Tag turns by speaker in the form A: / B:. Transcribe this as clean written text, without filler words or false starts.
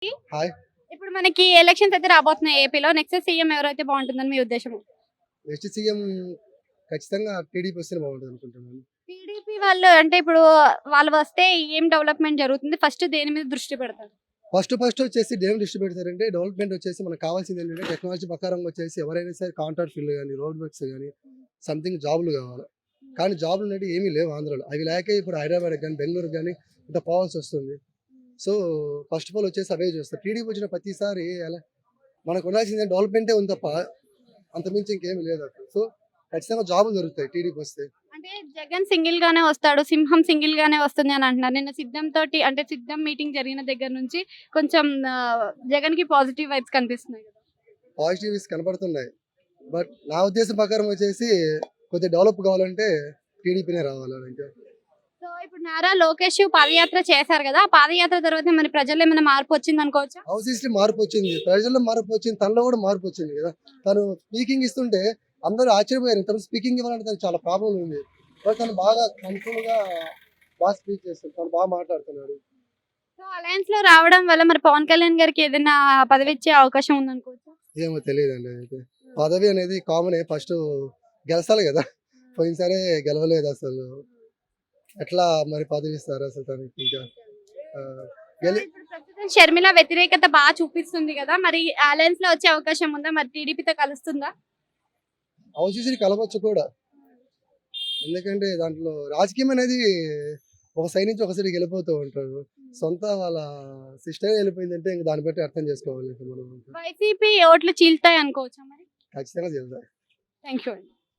A: Hi.
B: ఇప్పుడు మనకి elections అయితే రాబోతున్నాయి ఏపీలో. నెక్స్ట్ సీఎం ఎవరైతే బాగుంటుందని మీ ఉద్దేశం?
A: నెక్స్ట్ సీఎం ఖచ్చితంగా టీడీపీ వస్తేనే బాగుంటుంది అనుకుంటున్నాను.
B: టీడీపీ వాళ్ళు అంటే ఇప్పుడు వాళ్ళు వస్తే ఏం డెవలప్‌మెంట్ జరుగుతుంది? ఫస్ట్ దేని మీద దృష్టి పెడతారు?
A: ఫస్ట్ వచ్చేసి దేని దృష్టి పెడతారంటే డెవలప్మెంట్ వచ్చేసి మనకు కావాల్సింది ఏంటంటే టెక్నాలజీ ప్రకారం వచ్చేసి ఎవరైనా సరే కాంట్రాక్ట్ ఫీల్డ్ కానీ రోడ్ వర్క్స్ కానీ సంథింగ్ జాబులు కావాలి. కానీ జాబులు అనేవి ఏమీ లేవు ఆంధ్రాలో. అవి లేకే ఇప్పుడు హైదరాబాద్కి కానీ బెంగళూరుకి కానీ ఇంత పోవాల్సి వస్తుంది. సో ఫస్ట్ ఆఫ్ ఆల్ వచ్చేసి అవే చూస్తారు. టీడీపీ వచ్చిన ప్రతిసారి ఎలా మనకు ఉండాల్సింది డెవలప్మెంటే ఉంది తప్ప అంతమించి ఇంకేమీ లేదు అక్కడ. సో ఖచ్చితంగా జాబులు దొరుకుతాయి టీడీపీ వస్తే.
B: అంటే జగన్ సింగిల్ గానే వస్తాడు. సింహం సింగిల్ గానే వస్తుంది అని అంటున్నారు. నిన్న సిద్ధం తోటి అంటే సిద్ధం మీటింగ్ జరిగిన దగ్గర నుంచి కొంచెం జగన్‌కి పాజిటివ్ వైబ్స్ కనిపిస్తున్నాయి కదా!
A: పాజిటివ్స్ కనపడుతున్నాయి. బట్ నా ఉద్దేశం ప్రకారం వచ్చేసి కొద్దిగా డెవలప్ కావాలంటే టీడీపీనే రావాలి ఇంకా.
B: సో ఇప్పుడు నారా లోకేష్ పాదయాత్ర చేశారు కదా! ఆ పాదయాత్ర తర్వాత మరి ప్రజల్లో ఏమైనా మార్పు వచ్చింది అనుకోవచ్చా?
A: ఆబ్వియస్లీ మార్పు వచ్చింది. ప్రజల్లో మార్పు వచ్చింది. తనలో కూడా మార్పు వచ్చింది కదా! తను స్పీకింగ్ ఇస్తుంటే అందరూ ఆశ్చర్యపోయారు. తను స్పీకింగ్ ఇవ్వాలంటే తనకు చాలా ప్రాబ్లం ఉంది. బట్ తను బాగా కంట్రోల్‌గా బాగా స్పీచ్ చేస్తాడు. తను బాగా మాట్లాడుతున్నాడు.
B: సో అలయన్స్ లో రావడం వల్ల మరి పవన్ కళ్యాణ్ గారికి ఏదైనా పదవి ఇచ్చే అవకాశం ఉందనుకోవచ్చా?
A: ఏమో తెలియదండి అదైతే. పదవి అనేది కామనే. ఫస్ట్ గెలసాలి కదా! పోయినసారే గెలవలేదు అసలు. ఎట్లా మరి పదవి ఇస్తారు అసలు తనకి ఇంకా. గెలి
B: ఇప్పుడు ప్రస్తుతం షర్మిల వ్యతిరేకత బాగా చూపిస్తుంది కదా! మరి అలయన్స్ లో వచ్చే అవకాశం ఉందా? మరి టీడీపీతో కలుస్తుందా?
A: ఆబ్వియస్లీ కలవచ్చు కూడా. ఎందుకంటే దాంట్లో రాజకీయం అనేది ఒక సైడ్ నుంచి ఒక సైడ్‌కి వెళ్ళిపోతూ ఉంటారు. సొంత వాళ్ళ సిస్టరే వెళ్ళిపోయిందంటే ఇంక దాన్ని బట్టి అర్థం చేసుకోవాలి ఇంక మనం.
B: వైసీపీ ఓట్లు చీల్తాయి అనుకోవచ్చా మరి?
A: ఖచ్చితంగా చెల్తాయి.
B: థ్యాంక్ యూ అండి.